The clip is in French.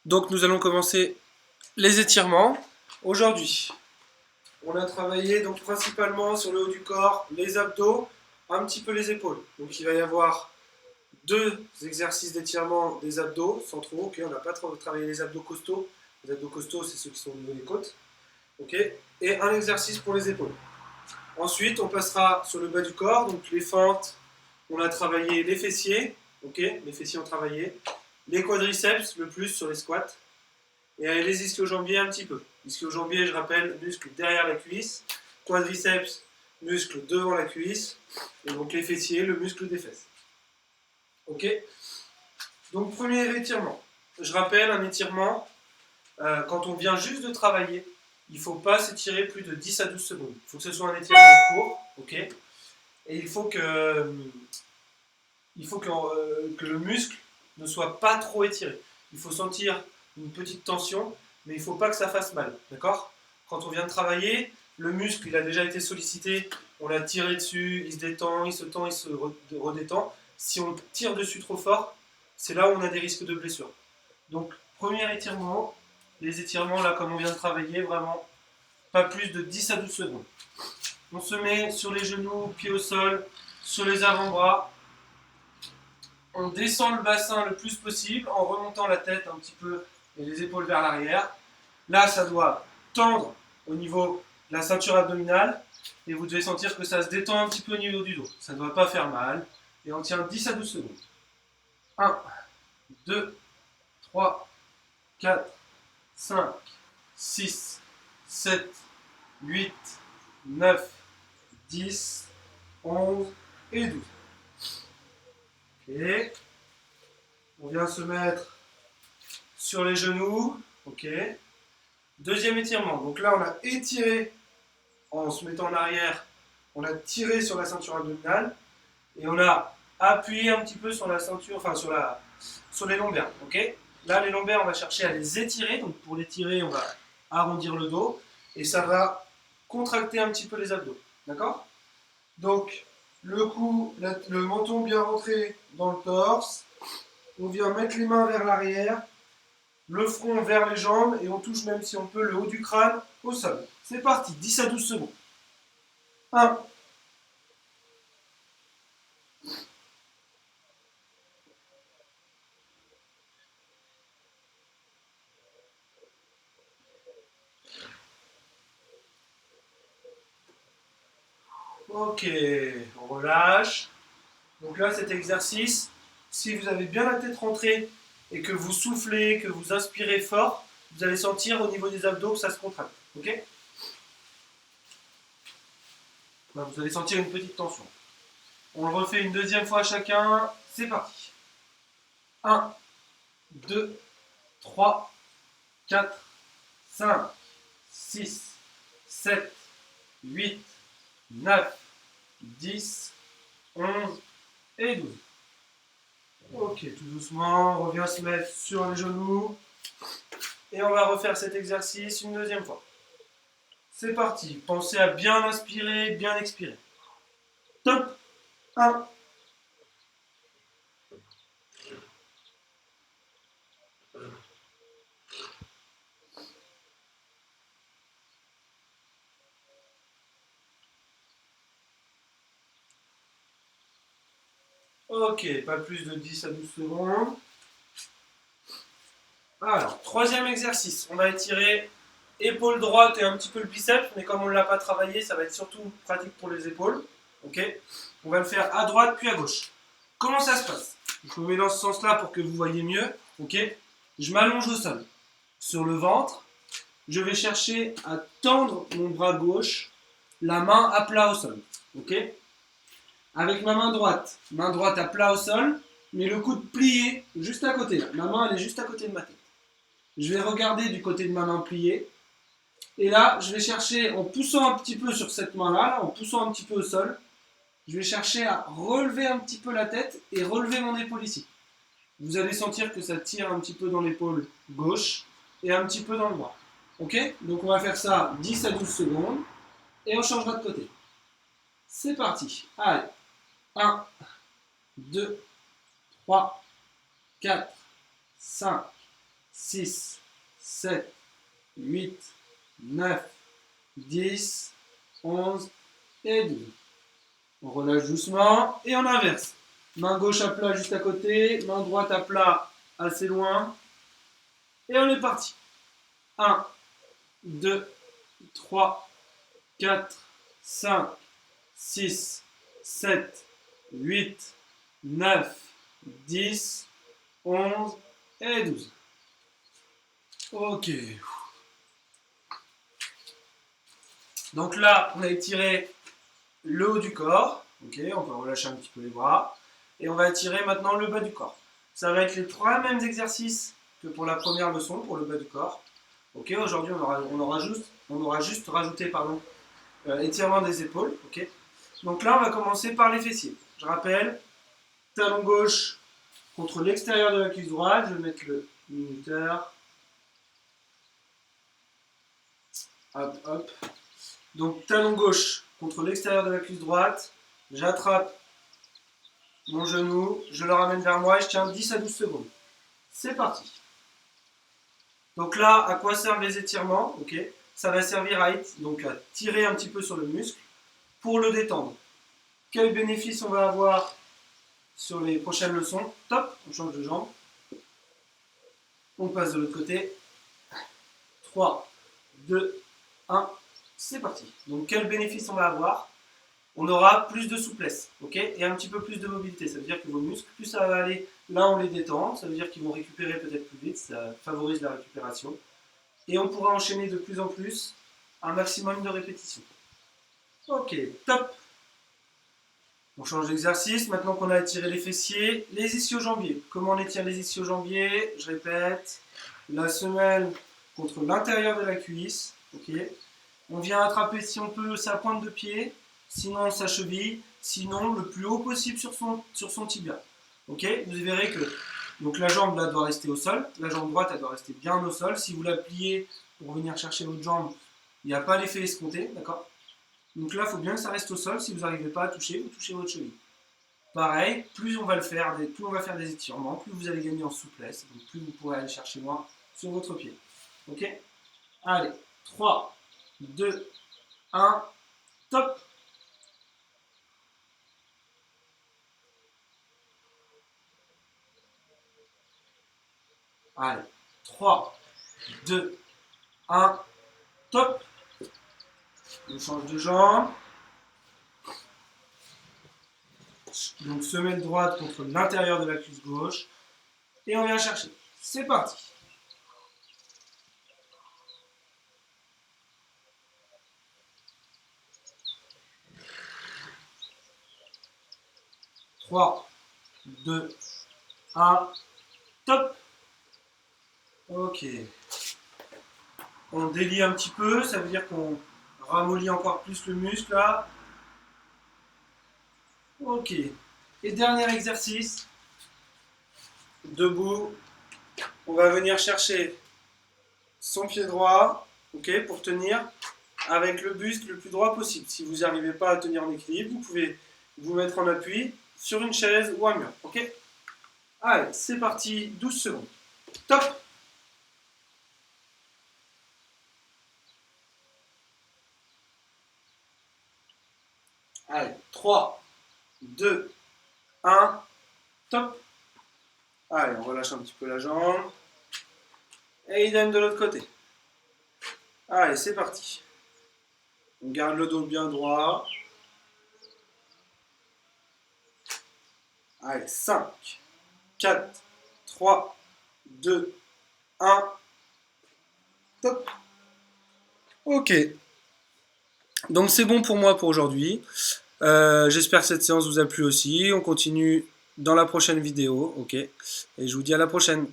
Donc nous allons commencer les étirements. Aujourd'hui, on a travaillé donc principalement sur le haut du corps, les abdos, un petit peu les épaules. Donc il va y avoir deux exercices d'étirement des abdos, sans trop, ok, on n'a pas travaillé les abdos costauds. Les abdos costauds, c'est ceux qui sont au niveau des côtes. Ok, et un exercice pour les épaules. Ensuite, on passera sur le bas du corps, donc les fentes, on a travaillé les fessiers, ok, les fessiers ont travaillé, les quadriceps, le plus sur les squats, et les ischio-jambiers un petit peu. Ischio-jambier, je rappelle, muscle derrière la cuisse, quadriceps, muscle devant la cuisse, et donc les fessiers, le muscle des fesses. Ok. Donc premier étirement. Je rappelle, un étirement, quand on vient juste de travailler, il ne faut pas s'étirer plus de 10 à 12 secondes. Il faut que ce soit un étirement court, ok. Et il faut que le muscle ne soit pas trop étiré. Il faut sentir une petite tension, mais il ne faut pas que ça fasse mal, d'accord? Quand on vient de travailler, le muscle il a déjà été sollicité, on l'a tiré dessus, il se détend, il se redétend. Si on tire dessus trop fort, c'est là où on a des risques de blessure. Donc, premier étirement, les étirements là comme on vient de travailler, vraiment pas plus de 10 à 12 secondes. On se met sur les genoux, pieds au sol, sur les avant-bras. On descend le bassin le plus possible en remontant la tête un petit peu et les épaules vers l'arrière. Là, ça doit tendre au niveau de la ceinture abdominale et vous devez sentir que ça se détend un petit peu au niveau du dos. Ça ne doit pas faire mal. Et on tient 10 à 12 secondes. 1, 2, 3, 4, 5, 6, 7, 8, 9, 10, 11 et 12. Ok. On vient se mettre sur les genoux. Ok. Deuxième étirement. Donc là, on a étiré en se mettant en arrière. On a tiré sur la ceinture abdominale et on a appuyé un petit peu sur la ceinture, enfin sur les lombaires. Ok. Là, les lombaires, on va chercher à les étirer. Donc pour les tirer, on va arrondir le dos et ça va contracter un petit peu les abdos. D'accord? Donc le cou, le menton bien rentré dans le torse. On vient mettre les mains vers l'arrière, le front vers les jambes et on touche même si on peut le haut du crâne au sol. C'est parti, 10 à 12 secondes. 1. Ok, on relâche. Donc là, cet exercice, si vous avez bien la tête rentrée et que vous soufflez, que vous inspirez fort, vous allez sentir au niveau des abdos que ça se contracte. Ok? Là, vous allez sentir une petite tension. On le refait une deuxième fois chacun. C'est parti. 1, 2, 3, 4, 5, 6, 7, 8, 9, 10, 11 et 12. Ok, tout doucement, on revient se mettre sur les genoux. Et on va refaire cet exercice une deuxième fois. C'est parti. Pensez à bien inspirer, bien expirer. Top. 1. Ok, pas plus de 10 à 12 secondes. Alors, troisième exercice. On va étirer épaule droite et un petit peu le biceps, mais comme on ne l'a pas travaillé, ça va être surtout pratique pour les épaules. Ok. On va le faire à droite puis à gauche. Comment ça se passe? Je me mets dans ce sens-là pour que vous voyez mieux. Ok. Je m'allonge au sol. Sur le ventre, je vais chercher à tendre mon bras gauche, la main à plat au sol. Ok. Avec ma main droite à plat au sol, mais le coude plié juste à côté. Ma main elle est juste à côté de ma tête. Je vais regarder du côté de ma main pliée. Et là, je vais chercher, en poussant un petit peu sur cette main-là, en poussant un petit peu au sol, je vais chercher à relever un petit peu la tête et relever mon épaule ici. Vous allez sentir que ça tire un petit peu dans l'épaule gauche et un petit peu dans le bras. Ok? Donc on va faire ça 10 à 12 secondes et on changera de côté. C'est parti. Allez. 1, 2, 3, 4, 5, 6, 7, 8, 9, 10, 11 et 12. On relâche doucement et on inverse. Main gauche à plat juste à côté, main droite à plat assez loin. Et on est parti. 1, 2, 3, 4, 5, 6, 7, 8, 9, 10, 11 et 12. Ok. Donc là, on a étiré le haut du corps. Ok, on peut relâcher un petit peu les bras. Et on va étirer maintenant le bas du corps. Ça va être les 3 mêmes exercices que pour la première leçon, pour le bas du corps. Ok, aujourd'hui, on aura juste rajouté étirement des épaules. Ok. Donc là, on va commencer par les fessiers. Je rappelle, talon gauche contre l'extérieur de la cuisse droite. Je vais mettre le minuteur. Hop, hop. Donc talon gauche contre l'extérieur de la cuisse droite. J'attrape mon genou, je le ramène vers moi et je tiens 10 à 12 secondes. C'est parti. Donc là, à quoi servent les étirements? Ok. Ça va servir à tirer un petit peu sur le muscle pour le détendre. Quel bénéfice on va avoir sur les prochaines leçons? Top, on change de jambe. On passe de l'autre côté. 3, 2, 1, c'est parti. Donc quel bénéfice on va avoir? On aura plus de souplesse, ok, et un petit peu plus de mobilité. Ça veut dire que vos muscles, plus ça va aller, là on les détend, ça veut dire qu'ils vont récupérer peut-être plus vite, ça favorise la récupération. Et on pourra enchaîner de plus en plus un maximum de répétitions. Ok, top. On change d'exercice, maintenant qu'on a étiré les fessiers, les ischio-jambiers. Comment on étire les ischio-jambiers? Je répète, la semelle contre l'intérieur de la cuisse, ok. On vient attraper si on peut sa pointe de pied, sinon sa cheville, sinon le plus haut possible sur son tibia. Ok, vous verrez que donc la jambe là doit rester au sol, la jambe droite elle doit rester bien au sol. Si vous la pliez pour venir chercher votre jambe, il n'y a pas l'effet escompté, d'accord? Donc là, il faut bien que ça reste au sol. Si vous n'arrivez pas à toucher, vous touchez votre cheville. Pareil, plus on va faire des étirements, plus vous allez gagner en souplesse, donc plus vous pourrez aller chercher loin sur votre pied. Ok? Allez, 3, 2, 1, top! Allez, 3, 2, 1, top! On change de jambe. Donc semelle droite contre l'intérieur de la cuisse gauche. Et on vient chercher. C'est parti. Trois, 2, 1, top! Ok. On délie un petit peu, ça veut dire qu'on ramollit encore plus le muscle là. Ok. Et dernier exercice. Debout. On va venir chercher son pied droit, ok, pour tenir avec le buste le plus droit possible. Si vous n'y arrivez pas à tenir en équilibre, vous pouvez vous mettre en appui sur une chaise ou un mur. Ok. Allez, c'est parti, 12 secondes. Top! Allez, 3, 2, 1, top! Allez, on relâche un petit peu la jambe. Et idem de l'autre côté. Allez, c'est parti. On garde le dos bien droit. Allez, 5, 4, 3, 2, 1. Top. Ok. Donc c'est bon pour moi pour aujourd'hui. J'espère que cette séance vous a plu aussi. On continue dans la prochaine vidéo. Ok. Et je vous dis à la prochaine.